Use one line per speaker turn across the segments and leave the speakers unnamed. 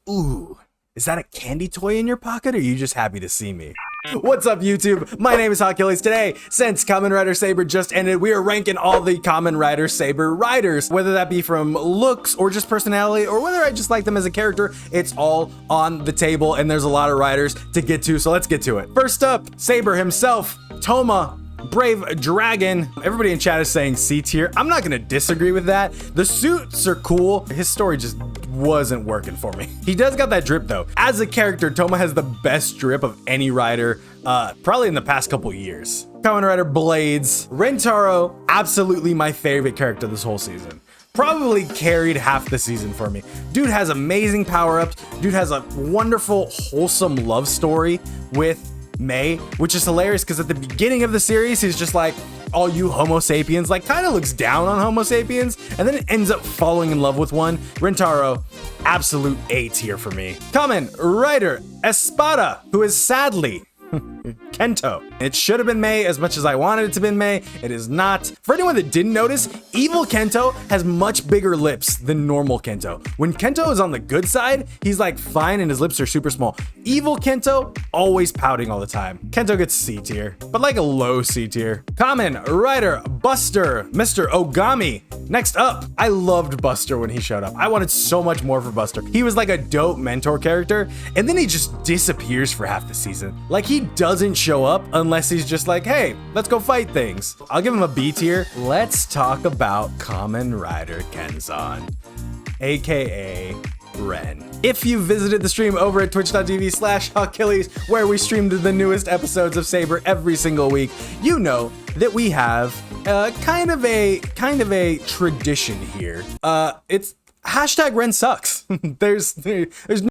Ooh, is that a candy toy in your pocket, or are you just happy to see me? What's up, YouTube? My name is Achilles. Today, since Kamen Rider Saber just ended, we are ranking all the Kamen Rider Saber riders, whether that be from looks or just personality, or whether I just like them as a character. It's all on the table, and there's a lot of riders to get to, so let's get to it. First up, Saber himself, Toma, Brave Dragon. Everybody in chat is saying C tier. I'm not gonna disagree with that. The suits are cool. His story just wasn't working for me. He does got that drip though. As a character, Toma has the best drip of any rider, probably in the past couple years. Kamen Rider Blades. Rentaro, absolutely my favorite character this whole season. Probably carried half the season for me. Dude has amazing power-ups. Dude has a wonderful, wholesome love story with May, which is hilarious because at the beginning of the series, he's just like, all you Homo sapiens, like kind of looks down on Homo sapiens, and then it ends up falling in love with one. Rentaro, absolute A tier for me. Kamen Rider Espada, who is sadly Kento. It should have been May as much as I wanted it to be May. It is not. For anyone that didn't notice, evil Kento has much bigger lips than normal Kento. When Kento is on the good side, he's like fine and his lips are super small. Evil Kento, always pouting all the time. Kento gets C tier, but like a low C tier. Kamen Rider Buster, Mr. Ogami. Next up, I loved Buster when he showed up. I wanted so much more for Buster. He was like a dope mentor character, and then he just disappears for half the season. Like he doesn't show up unless he's just like, hey, let's go fight things. I'll give him a B tier. Let's talk about Kamen Rider Kenzan, aka Ren. If you visited the stream over at twitch.tv/Achilles, where we streamed the newest episodes of Saber every single week, you know that we have kind of a tradition here. It's hashtag Ren sucks. There's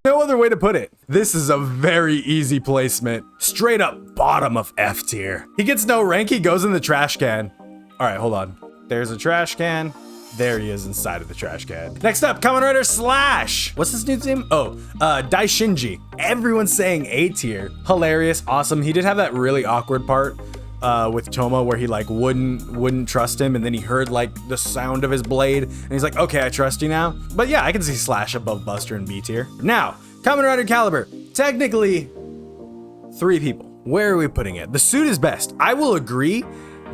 no other way to put it. This is a very easy placement. Straight up bottom of F tier. He gets no rank, he goes in the trash can. All right, hold on. There's a trash can. There he is inside of the trash can. Next up, Kamen Rider Slash. What's this dude's name? Oh, Daishinji. Everyone's saying A tier. Hilarious, awesome. He did have that really awkward part with Toma where he like wouldn't trust him, and then he heard like the sound of his blade and he's like, okay, I trust you now. But yeah, I can see Slash above Buster and B tier. Now, Kamen Rider Calibur, technically 3 people. Where are we putting it? The suit is best. I will agree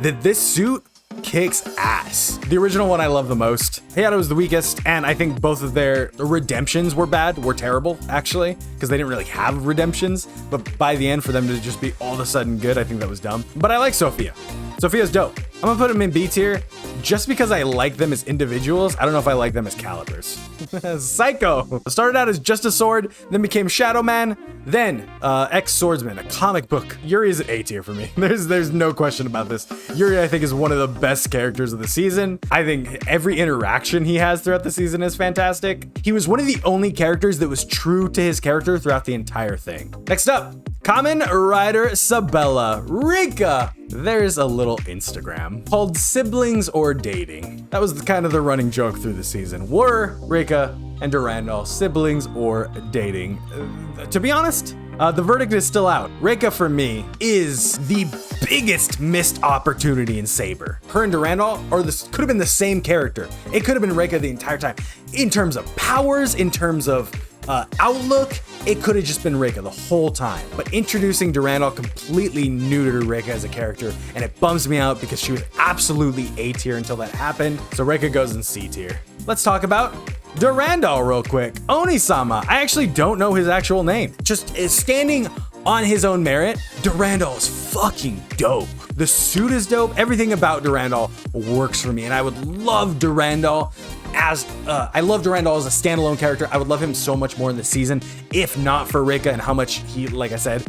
that this suit kicks ass. The original one I love the most. Hayato was the weakest, and I think both of their redemptions were terrible, actually, because they didn't really have redemptions, but by the end, for them to just be all of a sudden good, I think that was dumb. But I like Sophia. Sophia's dope. I'm gonna put them in B tier, just because I like them as individuals. I don't know if I like them as calibers. Saikou started out as just a sword, then became Shadow Man, then ex-swordsman, a comic book. Yuri is an A tier for me. There's no question about this. Yuri, I think, is one of the best characters of the season. I think every interaction he has throughout the season is fantastic. He was one of the only characters that was true to his character throughout the entire thing. Next up, Kamen Rider Sabella, Rika. There's a little Instagram called Siblings or Dating. That was kind of the running joke through the season. Were Rika and Durandal siblings or dating? To be honest, the verdict is still out. Rika, for me, is the biggest missed opportunity in Saber. Her and Durandal could have been the same character. It could have been Rika the entire time. In terms of powers, in terms of outlook, it could have just been Rika the whole time. But introducing Durandal completely new to Rika as a character, and it bums me out because she was absolutely A tier until that happened. So Rika goes in C tier. Let's talk about Durandal real quick. Onisama. I actually don't know his actual name. Just is standing on his own merit. Durandal is fucking dope. The suit is dope. Everything about Durandal works for me, and I would love Durandal as I love Durandal as a standalone character. I would love him so much more in the season, if not for Rika and how much he, like I said,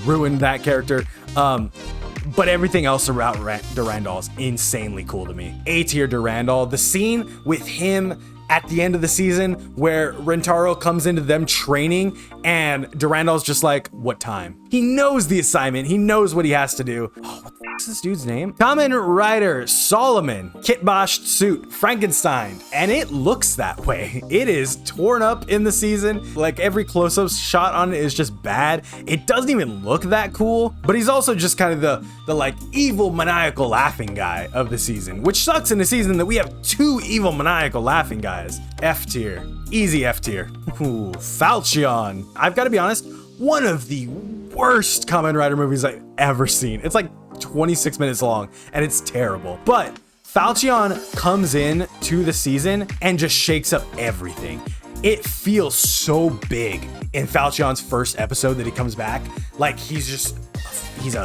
ruined that character. But everything else around Durandal is insanely cool to me. A tier Durandal. The scene with him at the end of the season where Rentaro comes into them training and Durandal's just like, what time? He knows the assignment. He knows what he has to do. Oh, what the What's this dude's name? Kamen Rider Solomon, kitboshed suit, Frankenstein, and it looks that way. It is torn up in the season. Like every close-up shot on it is just bad. It doesn't even look that cool, but he's also just kind of the like evil maniacal laughing guy of the season, which sucks in the season that we have two evil maniacal laughing guys. F tier, easy F tier. Ooh, Falchion. I've got to be honest, one of the worst Kamen Rider movies I've ever seen. It's like 26 minutes long and it's terrible. But Falchion comes in to the season and just shakes up everything. It feels so big in Falchion's first episode that he comes back. Like he's a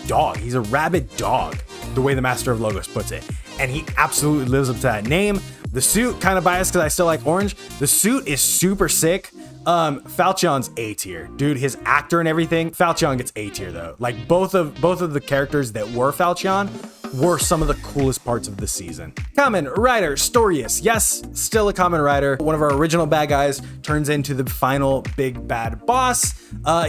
dog. He's a rabid dog, the way the Master of Logos puts it. And he absolutely lives up to that name. The suit, kind of biased because I still like orange. The suit is super sick. Falchion's A tier, dude. His actor and everything. Falchion gets A tier though. Like both of the characters that were Falchion were some of the coolest parts of the season. Kamen Rider Storius. Yes, still a Kamen Rider. One of our original bad guys turns into the final big bad boss.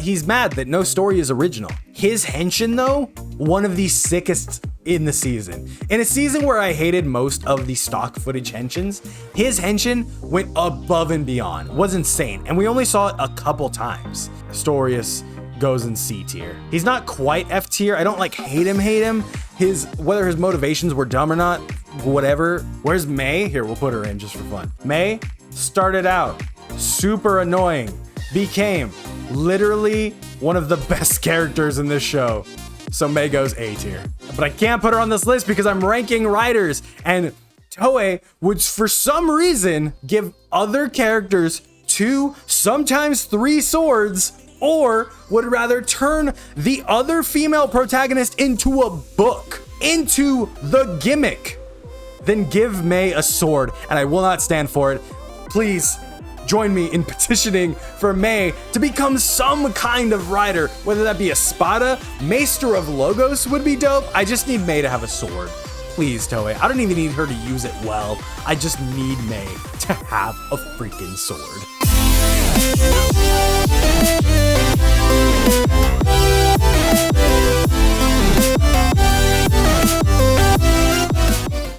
He's mad that no story is original. His Henshin though, one of the sickest in the season. In a season where I hated most of the stock footage Henshins, his Henshin went above and beyond. It was insane, and we only saw it a couple times. Storius goes in C tier. He's not quite F tier. I don't like hate him. Whether his motivations were dumb or not, whatever. Where's May? Here, we'll put her in just for fun. May started out super annoying, became literally one of the best characters in this show. So May goes A tier. But I can't put her on this list because I'm ranking writers, and Toei would for some reason give other characters 2, sometimes 3 swords, or would rather turn the other female protagonist into a book, into the gimmick, than give May a sword, and I will not stand for it. Please join me in petitioning for May to become some kind of rider, whether that be Espada, Maester of Logos would be dope. I just need May to have a sword. Please, Toei. I don't even need her to use it well. I just need May to have a freaking sword.